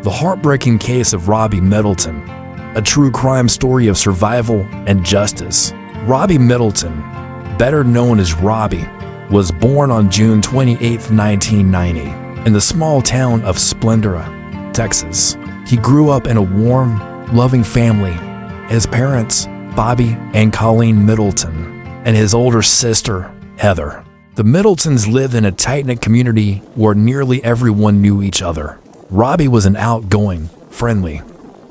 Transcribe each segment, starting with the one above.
The heartbreaking case of Robbie Middleton, a true crime story of survival and justice. Robbie Middleton, better known as Robbie, was born on June 28, 1990, in the small town of Splendora, Texas. He grew up in a warm, loving family. His parents, Bobby and Colleen Middleton, and his older sister, Heather. The Middletons lived in a tight-knit community where nearly everyone knew each other. Robbie was an outgoing, friendly,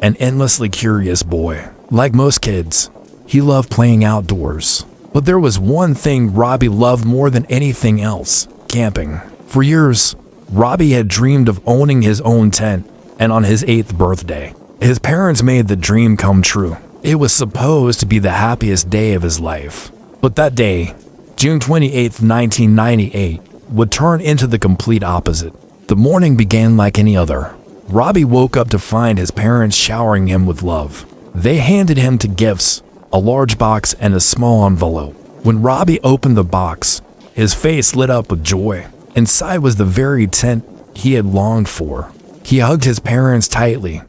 and endlessly curious boy. Like most kids, he loved playing outdoors. But there was one thing Robbie loved more than anything else: camping. For years, Robbie had dreamed of owning his own tent, and on his 8th birthday, his parents made the dream come true. It was supposed to be the happiest day of his life. But that day, June 28, 1998, would turn into the complete opposite. The morning began like any other. Robbie woke up to find his parents showering him with love. They handed him two gifts, a large box and a small envelope. When Robbie opened the box, his face lit up with joy. Inside was the very tent he had longed for. He hugged his parents tightly,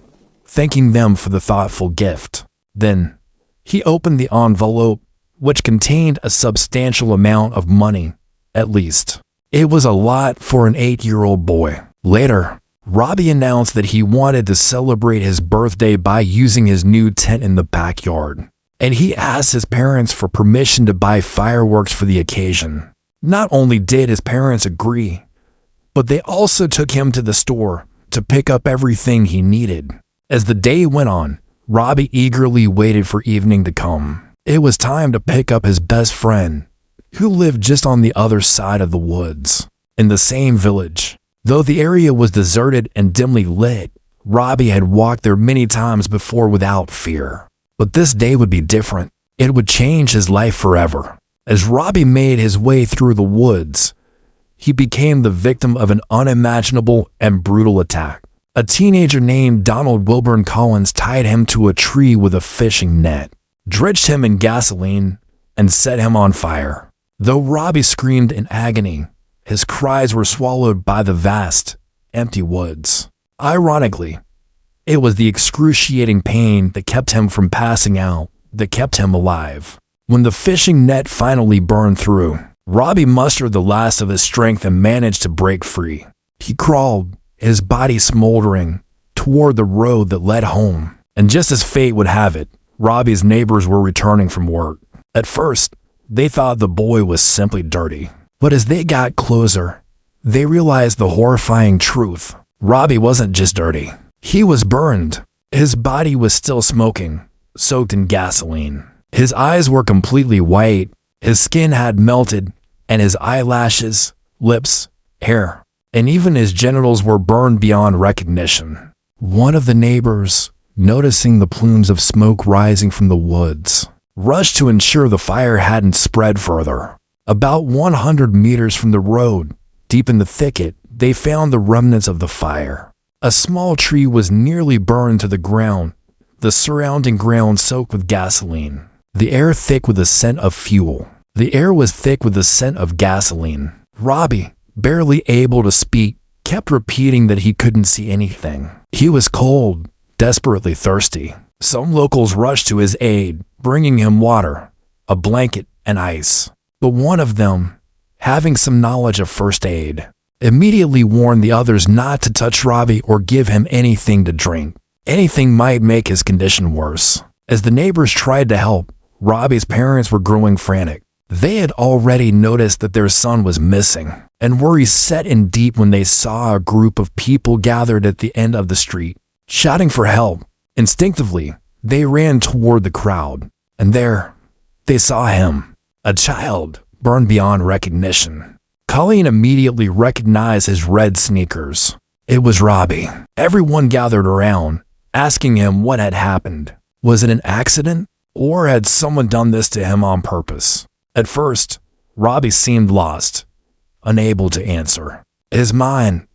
thanking them for the thoughtful gift. Then, he opened the envelope, which contained a substantial amount of money, at least. It was a lot for an 8-year-old boy. Later, Robbie announced that he wanted to celebrate his birthday by using his new tent in the backyard, and he asked his parents for permission to buy fireworks for the occasion. Not only did his parents agree, but they also took him to the store to pick up everything he needed. As the day went on, Robbie eagerly waited for evening to come. It was time to pick up his best friend, who lived just on the other side of the woods, in the same village. Though the area was deserted and dimly lit, Robbie had walked there many times before without fear. But this day would be different. It would change his life forever. As Robbie made his way through the woods, he became the victim of an unimaginable and brutal attack. A teenager named Donald Wilburn Collins tied him to a tree with a fishing net, drenched him in gasoline, and set him on fire. Though Robbie screamed in agony, his cries were swallowed by the vast, empty woods. Ironically, it was the excruciating pain that kept him from passing out that kept him alive. When the fishing net finally burned through, Robbie mustered the last of his strength and managed to break free. He crawled, his body smoldering, toward the road that led home. And just as fate would have it, Robbie's neighbors were returning from work. At first, they thought the boy was simply dirty. But as they got closer, they realized the horrifying truth. Robbie wasn't just dirty. He was burned. His body was still smoking, soaked in gasoline. His eyes were completely white, his skin had melted, and his eyelashes, lips, hair, and even his genitals were burned beyond recognition. One of the neighbors, noticing the plumes of smoke rising from the woods, rushed to ensure the fire hadn't spread further. About 100 meters from the road, deep in the thicket, they found the remnants of the fire. A small tree was nearly burned to the ground, the surrounding ground soaked with gasoline. The air thick with the scent of fuel. The air was thick with the scent of gasoline. Robbie, barely able to speak, kept repeating that he couldn't see anything. He was cold, desperately thirsty. Some locals rushed to his aid, bringing him water, a blanket, and ice. But one of them, having some knowledge of first aid, immediately warned the others not to touch Robbie or give him anything to drink. Anything might make his condition worse. As the neighbors tried to help, Robbie's parents were growing frantic. They had already noticed that their son was missing, and worry set in deep when they saw a group of people gathered at the end of the street, shouting for help. Instinctively, they ran toward the crowd, and there, they saw him, a child, burned beyond recognition. Colleen immediately recognized his red sneakers. It was Robbie. Everyone gathered around, asking him what had happened. Was it an accident, or had someone done this to him on purpose? At first, Robbie seemed lost, unable to answer. His mind,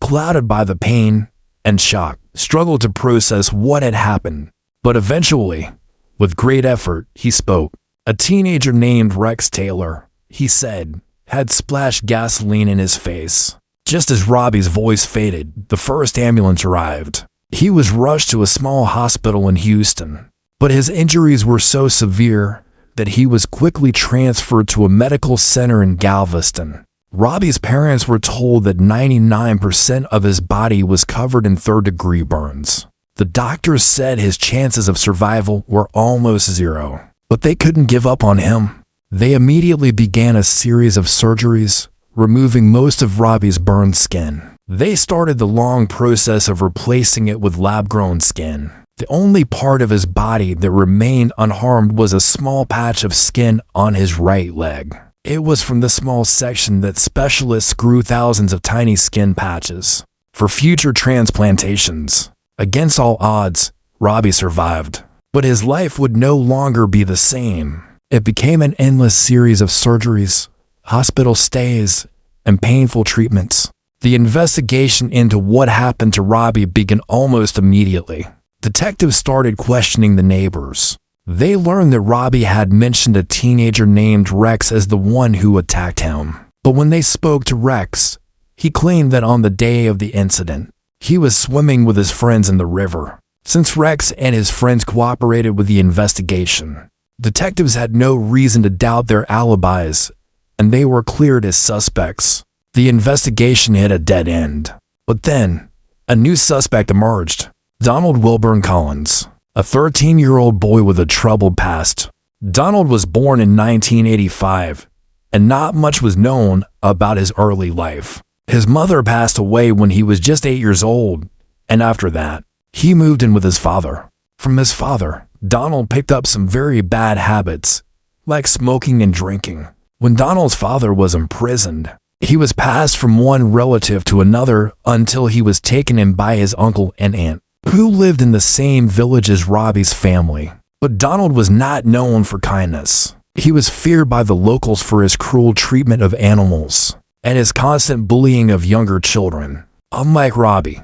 clouded by the pain and shock, struggled to process what had happened. But eventually, with great effort, he spoke. A teenager named Rex Taylor, he said, had splashed gasoline in his face. Just as Robbie's voice faded, the first ambulance arrived. He was rushed to a small hospital in Houston, but his injuries were so severe that he was quickly transferred to a medical center in Galveston. Robbie's parents were told that 99% of his body was covered in third-degree burns. The doctors said his chances of survival were almost zero, but they couldn't give up on him. They immediately began a series of surgeries, removing most of Robbie's burned skin. They started the long process of replacing it with lab-grown skin. The only part of his body that remained unharmed was a small patch of skin on his right leg. It was from this small section that specialists grew thousands of tiny skin patches for future transplantations. Against all odds, Robbie survived, but his life would no longer be the same. It became an endless series of surgeries, hospital stays, and painful treatments. The investigation into what happened to Robbie began almost immediately. Detectives started questioning the neighbors. They learned that Robbie had mentioned a teenager named Rex as the one who attacked him. But when they spoke to Rex, he claimed that on the day of the incident, he was swimming with his friends in the river. Since Rex and his friends cooperated with the investigation, detectives had no reason to doubt their alibis, and they were cleared as suspects. The investigation hit a dead end. But then, a new suspect emerged: Donald Wilburn Collins, a 13-year-old boy with a troubled past. Donald was born in 1985, and not much was known about his early life. His mother passed away when he was just 8 years old, and after that, he moved in with his father. From his father, Donald picked up some very bad habits, like smoking and drinking. When Donald's father was imprisoned, he was passed from one relative to another until he was taken in by his uncle and aunt, who lived in the same village as Robbie's family. But Donald was not known for kindness. He was feared by the locals for his cruel treatment of animals and his constant bullying of younger children. Unlike Robbie,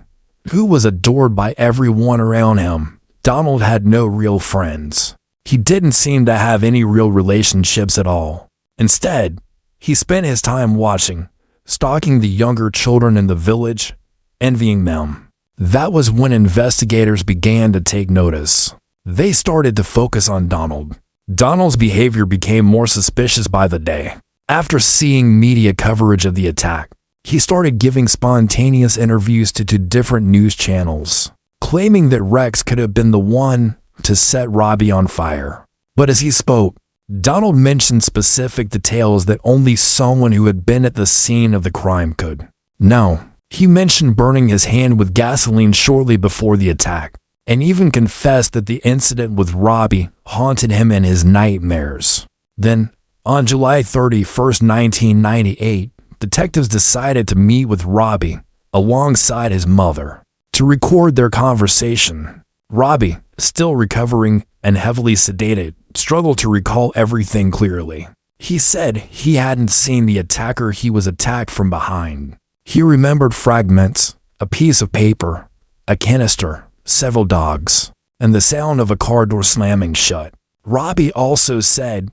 who was adored by everyone around him, Donald had no real friends. He didn't seem to have any real relationships at all. Instead, he spent his time watching, stalking the younger children in the village, envying them. That was when investigators began to take notice. They started to focus on Donald. Donald's behavior became more suspicious by the day. After seeing media coverage of the attack, he started giving spontaneous interviews to different news channels, claiming that Rex could have been the one to set Robbie on fire. But as he spoke, Donald mentioned specific details that only someone who had been at the scene of the crime could. Now, he mentioned burning his hand with gasoline shortly before the attack, and even confessed that the incident with Robbie haunted him in his nightmares. Then, on July 31st, 1998, detectives decided to meet with Robbie alongside his mother to record their conversation. Robbie, still recovering and heavily sedated, struggled to recall everything clearly. He said he hadn't seen the attacker. He was attacked from behind. He remembered fragments, a piece of paper, a canister, several dogs, and the sound of a car door slamming shut. Robbie also said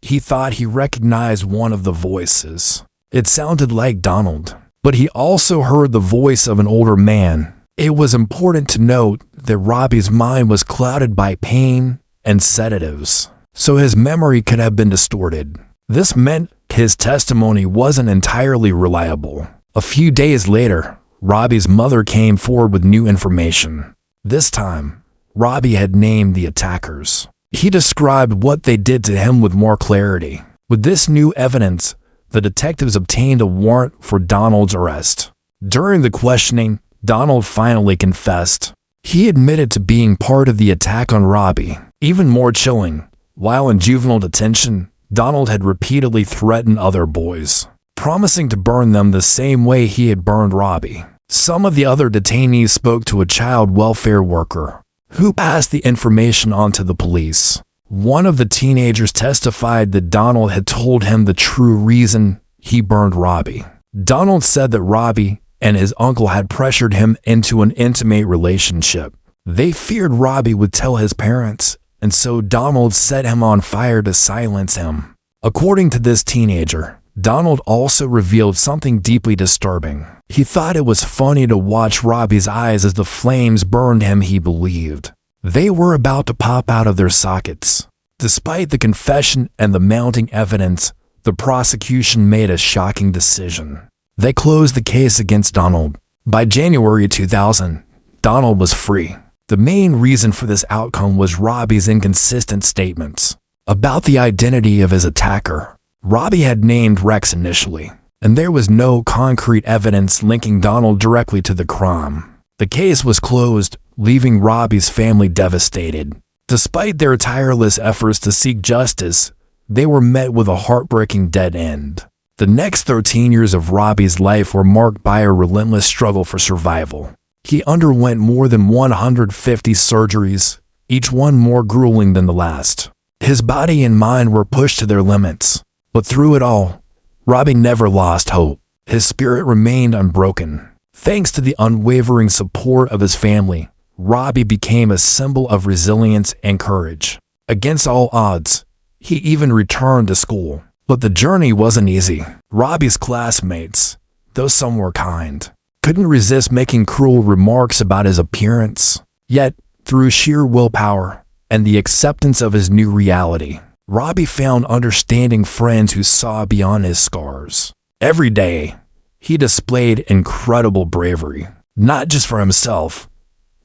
he thought he recognized one of the voices. It sounded like Donald, but he also heard the voice of an older man. It was important to note that Robbie's mind was clouded by pain and sedatives, so his memory could have been distorted. This meant his testimony wasn't entirely reliable. A few days later, Robbie's mother came forward with new information. This time, Robbie had named the attackers. He described what they did to him with more clarity. With this new evidence, the detectives obtained a warrant for Donald's arrest. During the questioning, Donald finally confessed. He admitted to being part of the attack on Robbie. Even more chilling, while in juvenile detention, Donald had repeatedly threatened other boys, promising to burn them the same way he had burned Robbie. Some of the other detainees spoke to a child welfare worker, who passed the information on to the police. One of the teenagers testified that Donald had told him the true reason he burned Robbie. Donald said that Robbie and his uncle had pressured him into an intimate relationship. They feared Robbie would tell his parents, and so Donald set him on fire to silence him. According to this teenager, Donald also revealed something deeply disturbing. He thought it was funny to watch Robbie's eyes as the flames burned him. He believed they were about to pop out of their sockets. Despite the confession and the mounting evidence, the prosecution made a shocking decision. They closed the case against Donald. By January 2000, Donald was free. The main reason for this outcome was Robbie's inconsistent statements about the identity of his attacker. Robbie had named Rex initially, and there was no concrete evidence linking Donald directly to the crime. The case was closed, leaving Robbie's family devastated. Despite their tireless efforts to seek justice, they were met with a heartbreaking dead end. The next 13 years of Robbie's life were marked by a relentless struggle for survival. He underwent more than 150 surgeries, each one more grueling than the last. His body and mind were pushed to their limits. But through it all, Robbie never lost hope. His spirit remained unbroken. Thanks to the unwavering support of his family, Robbie became a symbol of resilience and courage. Against all odds, he even returned to school. But the journey wasn't easy. Robbie's classmates, though some were kind, couldn't resist making cruel remarks about his appearance. Yet, through sheer willpower and the acceptance of his new reality, Robbie found understanding friends who saw beyond his scars. Every day, he displayed incredible bravery, not just for himself,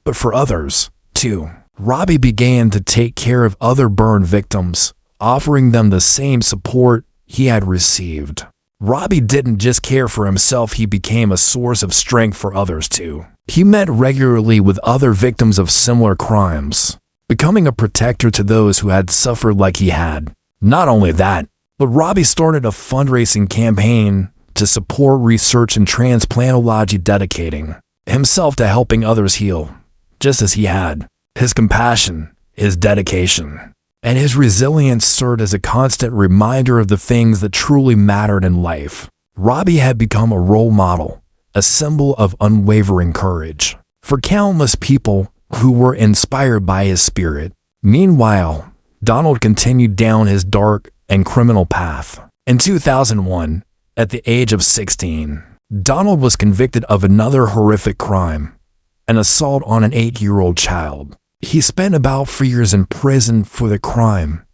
but for others, too. Robbie began to take care of other burn victims, offering them the same support he had received. Robbie didn't just care for himself, he became a source of strength for others too. He met regularly with other victims of similar crimes, becoming a protector to those who had suffered like he had. Not only that, but Robbie started a fundraising campaign to support research in transplantology, dedicating himself to helping others heal, just as he had. His compassion, his dedication, and his resilience served as a constant reminder of the things that truly mattered in life. Robbie had become a role model, a symbol of unwavering courage for countless people who were inspired by his spirit. Meanwhile, Donald continued down his dark and criminal path. In 2001, at the age of 16, Donald was convicted of another horrific crime, an assault on an 8-year-old child. He spent about 4 years in prison for the crime,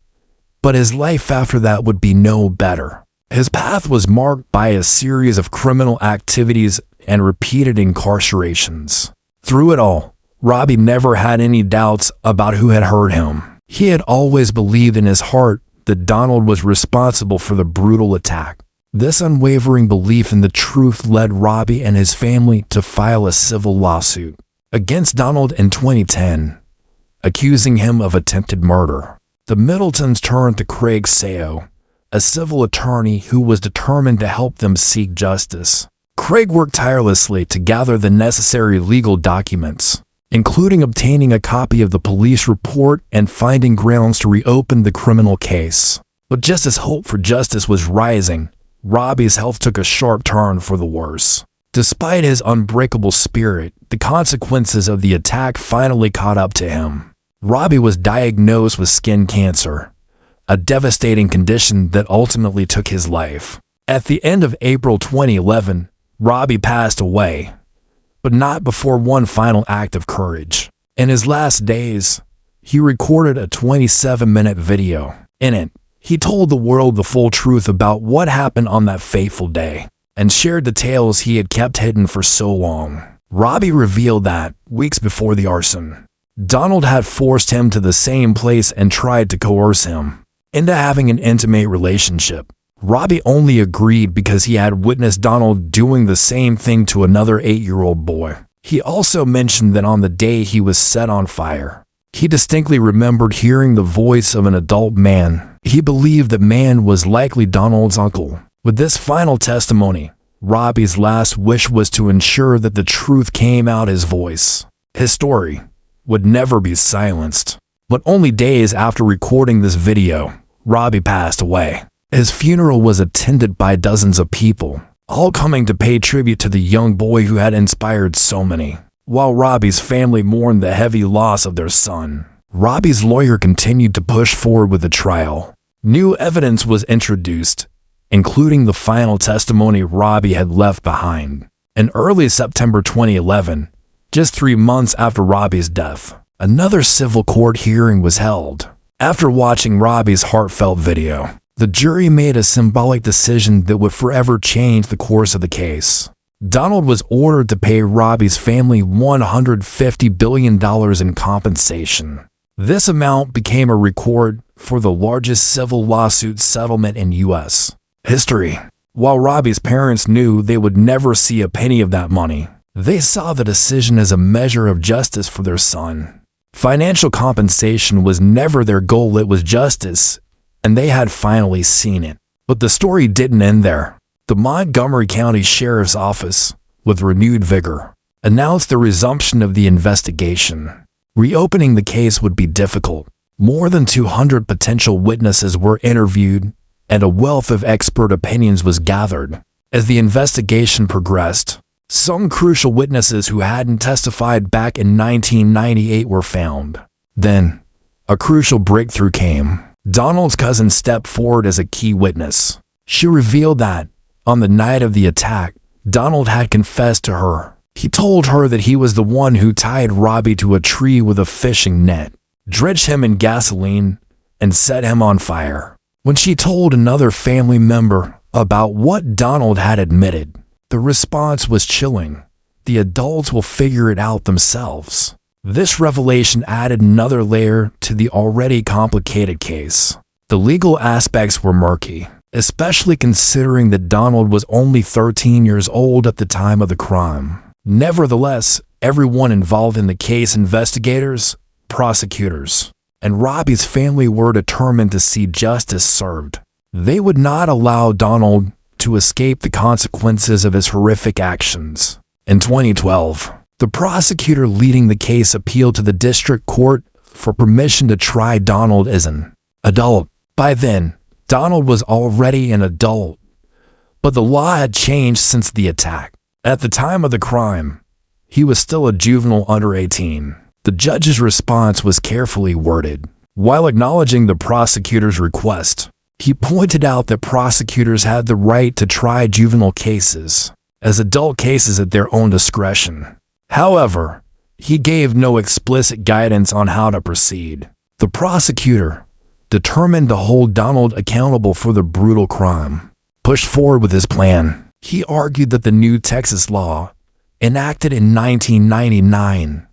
but his life after that would be no better. His path was marked by a series of criminal activities and repeated incarcerations. Through it all, Robbie never had any doubts about who had hurt him. He had always believed in his heart that Donald was responsible for the brutal attack. This unwavering belief in the truth led Robbie and his family to file a civil lawsuit against Donald in 2010, accusing him of attempted murder. The Middletons turned to Craig Sayo, a civil attorney who was determined to help them seek justice. Craig worked tirelessly to gather the necessary legal documents, including obtaining a copy of the police report and finding grounds to reopen the criminal case. But just as hope for justice was rising, Robbie's health took a sharp turn for the worse. Despite his unbreakable spirit, the consequences of the attack finally caught up to him. Robbie was diagnosed with skin cancer, a devastating condition that ultimately took his life. At the end of April 2011, Robbie passed away, but not before one final act of courage. In his last days, he recorded a 27-minute video. In it, he told the world the full truth about what happened on that fateful day and shared details he had kept hidden for so long. Robbie revealed that, weeks before the arson, Donald had forced him to the same place and tried to coerce him into having an intimate relationship. Robbie only agreed because he had witnessed Donald doing the same thing to another 8-year-old boy. He also mentioned that on the day he was set on fire, he distinctly remembered hearing the voice of an adult man. He believed the man was likely Donald's uncle. With this final testimony, Robbie's last wish was to ensure that the truth came out his voice. His story would never be silenced. But only days after recording this video, Robbie passed away. His funeral was attended by dozens of people, all coming to pay tribute to the young boy who had inspired so many. While Robbie's family mourned the heavy loss of their son, Robbie's lawyer continued to push forward with the trial. New evidence was introduced, including the final testimony Robbie had left behind. In early September 2011, just 3 months after Robbie's death, another civil court hearing was held. After watching Robbie's heartfelt video, the jury made a symbolic decision that would forever change the course of the case. Donald was ordered to pay Robbie's family $150 billion in compensation. This amount became a record for the largest civil lawsuit settlement in U.S. history. While Robbie's parents knew they would never see a penny of that money, they saw the decision as a measure of justice for their son. Financial compensation was never their goal, it was justice, and they had finally seen it. But the story didn't end there. The Montgomery County Sheriff's Office, with renewed vigor, announced the resumption of the investigation. Reopening the case would be difficult. More than 200 potential witnesses were interviewed, and a wealth of expert opinions was gathered. As the investigation progressed, some crucial witnesses who hadn't testified back in 1998 were found. Then, a crucial breakthrough came. Donald's cousin stepped forward as a key witness. She revealed that, on the night of the attack, Donald had confessed to her. He told her that he was the one who tied Robbie to a tree with a fishing net, drenched him in gasoline, and set him on fire. When she told another family member about what Donald had admitted, the response was chilling. The adults will figure it out themselves. This revelation added another layer to the already complicated case. The legal aspects were murky, especially considering that Donald was only 13 years old at the time of the crime. Nevertheless, everyone involved in the case, investigators, prosecutors, and Robbie's family, were determined to see justice served. They would not allow Donald to escape the consequences of his horrific actions. In 2012, the prosecutor leading the case appealed to the district court for permission to try Donald as an adult. By then, Donald was already an adult, but the law had changed since the attack. At the time of the crime, he was still a juvenile under 18. The judge's response was carefully worded. While acknowledging the prosecutor's request, he pointed out that prosecutors had the right to try juvenile cases as adult cases at their own discretion. However, he gave no explicit guidance on how to proceed. The prosecutor, determined to hold Donald accountable for the brutal crime, pushed forward with his plan. He argued that the new Texas law, enacted in 1999,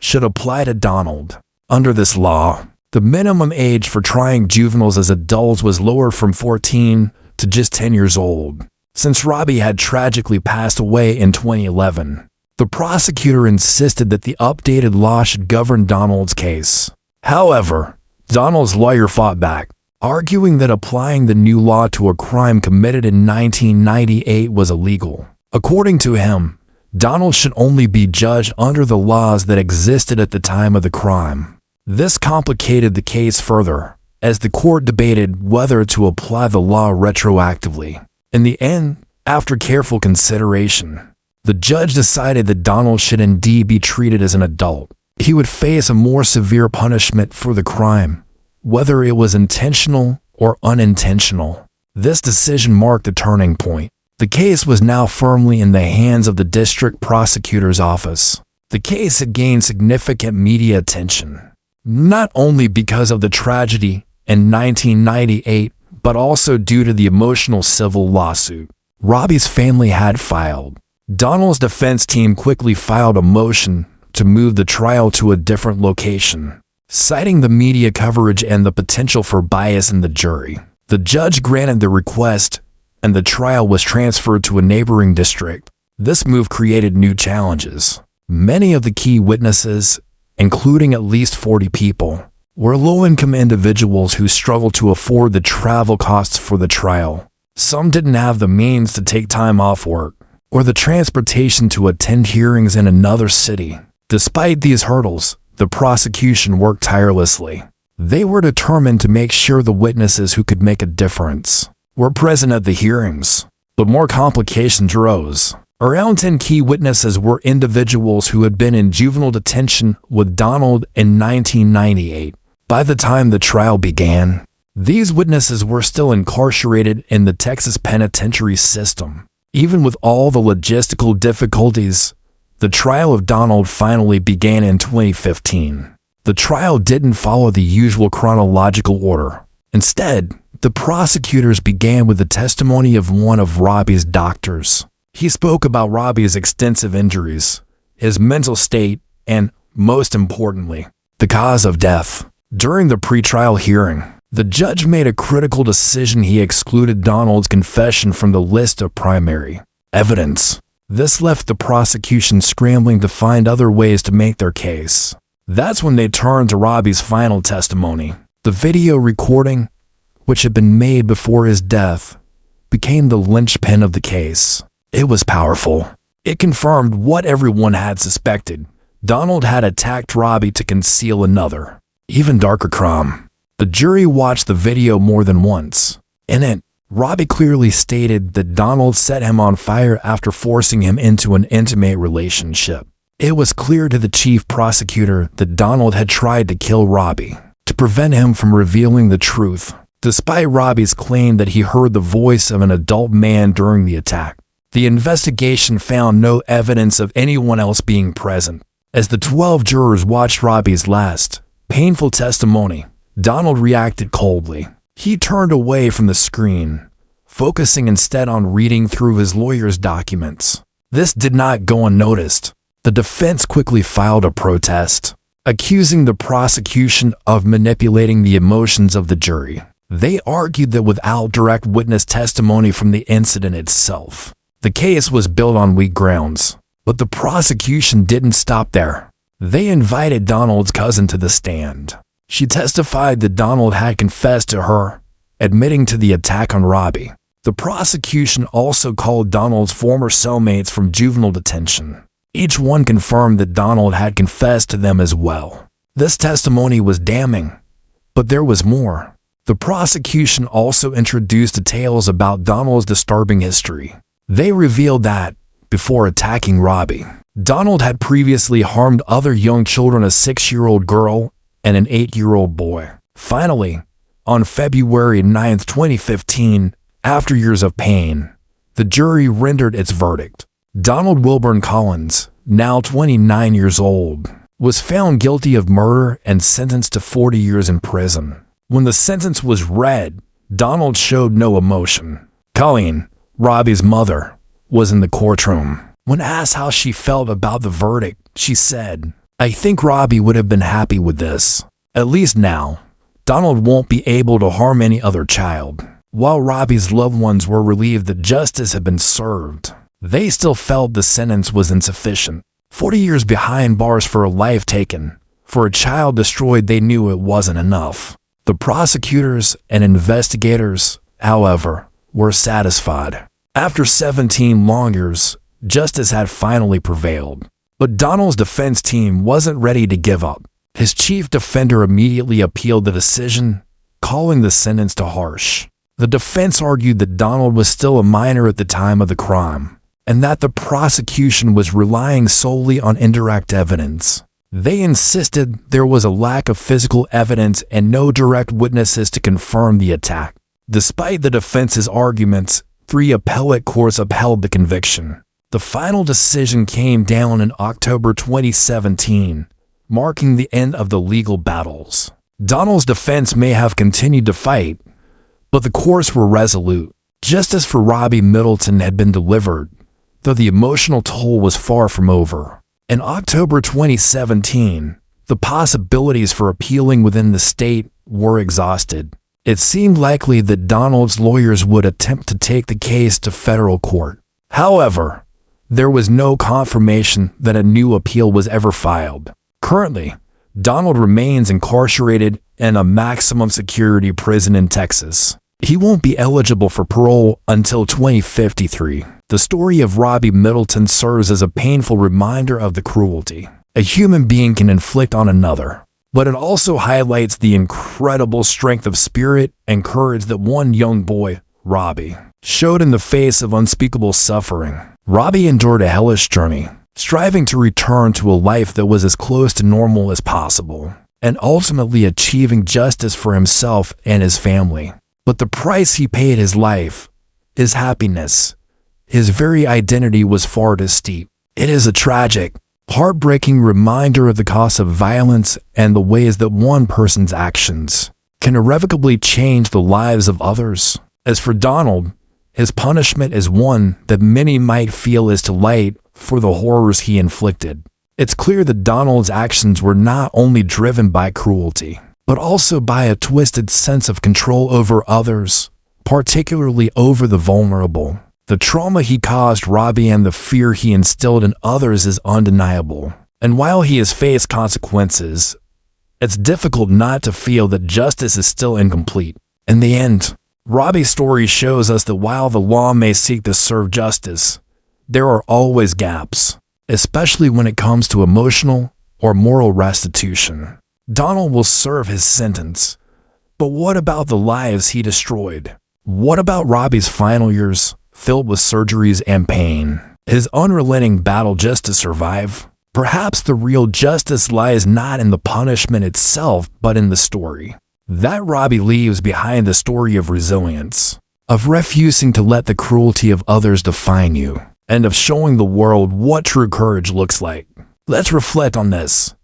should apply to Donald. Under this law, the minimum age for trying juveniles as adults was lowered from 14 to just 10 years old. Since Robbie had tragically passed away in 2011, the prosecutor insisted that the updated law should govern Donald's case. However, Donald's lawyer fought back, arguing that applying the new law to a crime committed in 1998 was illegal. According to him, Donald should only be judged under the laws that existed at the time of the crime. This complicated the case further, as the court debated whether to apply the law retroactively. In the end, after careful consideration, the judge decided that Donald should indeed be treated as an adult. He would face a more severe punishment for the crime, whether it was intentional or unintentional. This decision marked a turning point. The case was now firmly in the hands of the district prosecutor's office. The case had gained significant media attention, not only because of the tragedy in 1998, but also due to the emotional civil lawsuit Robbie's family had filed. Donald's defense team quickly filed a motion to move the trial to a different location, citing the media coverage and the potential for bias in the jury. The judge granted the request, and the trial was transferred to a neighboring district. This move created new challenges. Many of the key witnesses, including at least 40 people, were low-income individuals who struggled to afford the travel costs for the trial. Some didn't have the means to take time off work, or the transportation to attend hearings in another city. Despite these hurdles, the prosecution worked tirelessly. They were determined to make sure the witnesses who could make a difference were present at the hearings. But more complications arose. Around 10 key witnesses were individuals who had been in juvenile detention with Donald in 1998. By the time the trial began, These witnesses were still incarcerated in the Texas penitentiary system. Even with all the logistical difficulties, the trial of Donald finally began in 2015. The trial didn't follow the usual chronological order. Instead, the prosecutors began with the testimony of one of Robbie's doctors. He spoke about Robbie's extensive injuries, his mental state, and, most importantly, the cause of death. During the pretrial hearing, the judge made a critical decision. He excluded Donald's confession from the list of primary evidence. This left the prosecution scrambling to find other ways to make their case. That's when they turned to Robbie's final testimony. The video recording, which had been made before his death, became the linchpin of the case. It was powerful. It confirmed what everyone had suspected. Donald had attacked Robbie to conceal another, even darker crime. The jury watched the video more than once. In it, Robbie clearly stated that Donald set him on fire after forcing him into an intimate relationship. It was clear to the chief prosecutor that Donald had tried to kill Robbie to prevent him from revealing the truth, despite Robbie's claim that he heard the voice of an adult man during the attack. The investigation found no evidence of anyone else being present. As the 12 jurors watched Robbie's last, painful testimony, Donald reacted coldly. He turned away from the screen, focusing instead on reading through his lawyer's documents. This did not go unnoticed. The defense quickly filed a protest, accusing the prosecution of manipulating the emotions of the jury. They argued that without direct witness testimony from the incident itself, the case was built on weak grounds. But the prosecution didn't stop there. They invited Donald's cousin to the stand. She testified that Donald had confessed to her, admitting to the attack on Robbie. The prosecution also called Donald's former cellmates from juvenile detention. Each one confirmed that Donald had confessed to them as well. This testimony was damning, but there was more. The prosecution also introduced details about Donald's disturbing history. They revealed that, before attacking Robbie, Donald had previously harmed other young children, a 6-year-old girl and an 8-year-old boy. Finally, on February 9, 2015, after years of pain, the jury rendered its verdict. Donald Wilburn Collins, now 29 years old, was found guilty of murder and sentenced to 40 years in prison. When the sentence was read, Donald showed no emotion. Colleen, Robbie's mother, was in the courtroom. When asked how she felt about the verdict, she said, "I think Robbie would have been happy with this. At least now, Donald won't be able to harm any other child." While Robbie's loved ones were relieved that justice had been served, they still felt the sentence was insufficient. 40 years behind bars for a life taken. For a child destroyed, they knew it wasn't enough. The prosecutors and investigators, however, were satisfied. After 17 long years, justice had finally prevailed. But Donald's defense team wasn't ready to give up. His chief defender immediately appealed the decision, calling the sentence too harsh. The defense argued that Donald was still a minor at the time of the crime, and that the prosecution was relying solely on indirect evidence. They insisted there was a lack of physical evidence and no direct witnesses to confirm the attack. Despite the defense's arguments, 3 appellate courts upheld the conviction. The final decision came down in October 2017, marking the end of the legal battles. Donald's defense may have continued to fight, but the courts were resolute. Justice for Robbie Middleton had been delivered, though the emotional toll was far from over. In October 2017, the possibilities for appealing within the state were exhausted. It seemed likely that Donald's lawyers would attempt to take the case to federal court. However, there was no confirmation that a new appeal was ever filed. Currently, Donald remains incarcerated in a maximum security prison in Texas. He won't be eligible for parole until 2053. The story of Robbie Middleton serves as a painful reminder of the cruelty a human being can inflict on another. But it also highlights the incredible strength of spirit and courage that one young boy, Robbie, showed in the face of unspeakable suffering. Robbie endured a hellish journey, striving to return to a life that was as close to normal as possible. and ultimately achieving justice for himself and his family. But the price he paid, his life, his happiness, his very identity, was far too steep. It is a tragic, heartbreaking reminder of the cost of violence and the ways that one person's actions can irrevocably change the lives of others. As for Donald, his punishment is one that many might feel is too light for the horrors he inflicted. It's clear that Donald's actions were not only driven by cruelty, but also by a twisted sense of control over others, particularly over the vulnerable. The trauma he caused Robbie and the fear he instilled in others is undeniable. And while he has faced consequences, it's difficult not to feel that justice is still incomplete. In the end, Robbie's story shows us that while the law may seek to serve justice, there are always gaps, especially when it comes to emotional or moral restitution. Donald will serve his sentence, but what about the lives he destroyed? What about Robbie's final years filled with surgeries and pain? His unrelenting battle just to survive? Perhaps the real justice lies not in the punishment itself, but in the story that Robbie leaves behind, the story of resilience, of refusing to let the cruelty of others define you, and of showing the world what true courage looks like. Let's reflect on this.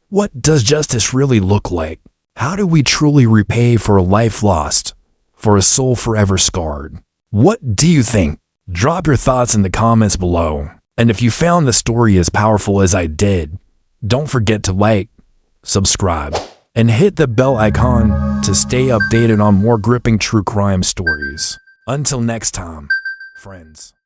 What does justice really look like? How do we truly repay for a life lost, for a soul forever scarred? What do you think? Drop your thoughts in the comments below. And if you found the story as powerful as I did, don't forget to like, subscribe, and hit the bell icon to stay updated on more gripping true crime stories. Until next time, friends.